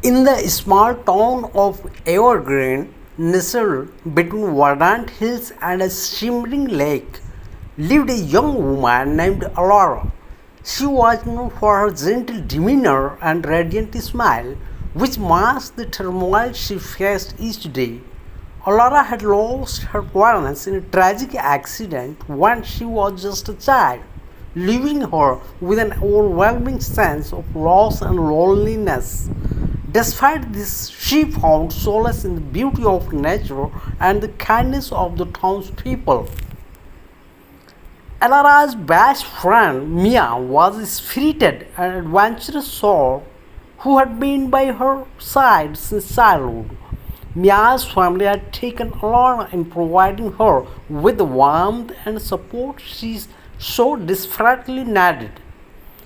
In the small town of Evergreen, nestled between verdant hills and a shimmering lake, lived a young woman named Aurora. She was known for her gentle demeanor and radiant smile, which masked the turmoil she faced each day. Aurora had lost her parents in a tragic accident when she was just a child, leaving her with an overwhelming sense of loss and loneliness. Despite this, she found solace in the beauty of nature and the kindness of the townspeople. Elara's best friend Mia was a spirited and adventurous soul who had been by her side since childhood. Mia's family had taken Elora in providing her with the warmth and support she so desperately needed.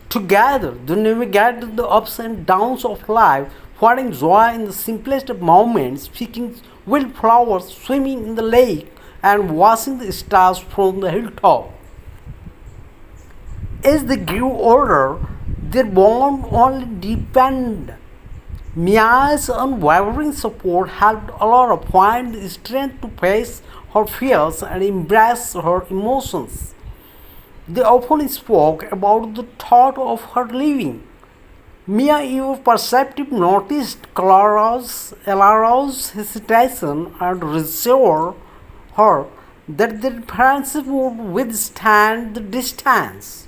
Together, they navigated the ups and downs of life, finding joy in the simplest of moments, picking wildflowers, swimming in the lake, and watching the stars from the hilltop. As they grew older, their bond only deepened. Mia's unwavering support helped Aurora find the strength to face her fears and embrace her emotions. They often spoke about the thought of her leaving. Mia even perceptive noticed Elara's hesitation and reassured her that their friendship would withstand the distance.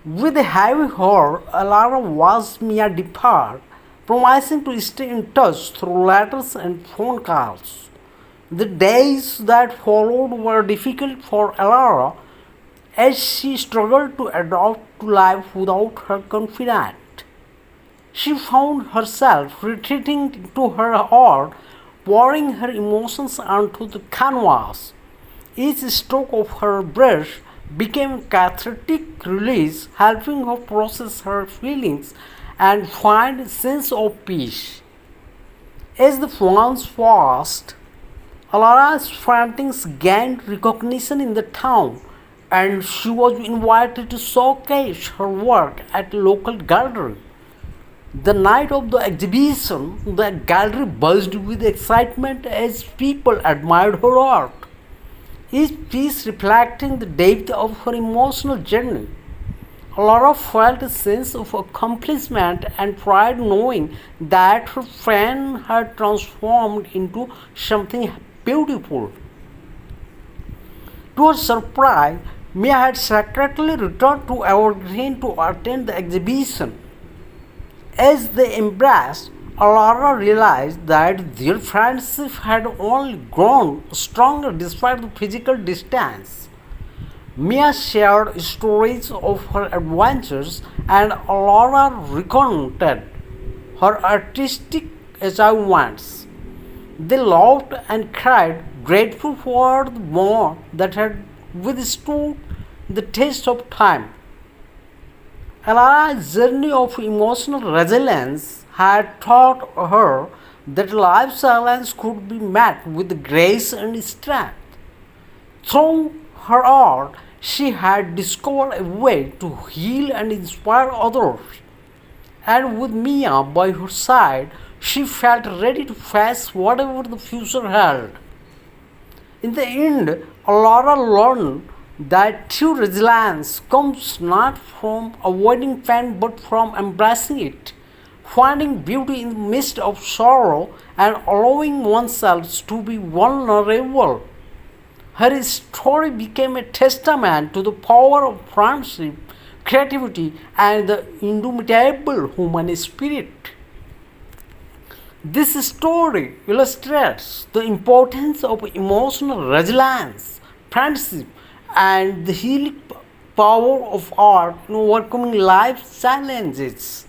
With a heavy heart, Elara watched Mia depart, promising to stay in touch through letters and phone calls. The days that followed were difficult for Elara as she struggled to adapt to life without her confidant. She found herself retreating into her heart, pouring her emotions onto the canvas. Each stroke of her brush became a cathartic release, helping her process her feelings and find a sense of peace. As the months passed, Alara's paintings gained recognition in the town, and she was invited to showcase her work at a local gallery. The night of the exhibition, the gallery buzzed with excitement as people admired her art, each piece reflecting the depth of her emotional journey. Laura felt a sense of accomplishment and pride knowing that her friend had transformed into something beautiful. To her surprise, Mia had secretly returned to Evergreen to attend the exhibition. As they embraced, Alara realized that their friendship had only grown stronger despite the physical distance. Mia shared stories of her adventures, and Alara recounted her artistic achievements. They laughed and cried, grateful for the bond that had withstood the test of time. Alara's journey of emotional resilience had taught her that life's challenge could be met with grace and strength. Through her art, she had discovered a way to heal and inspire others. And with Mia by her side, she felt ready to face whatever the future held. In the end, Laura learned that true resilience comes not from avoiding pain but from embracing it, finding beauty in the midst of sorrow and allowing oneself to be vulnerable. Her story became a testament to the power of friendship, creativity, and the indomitable human spirit. This story illustrates the importance of emotional resilience, friendship, and the healing power of art in overcoming life's challenges.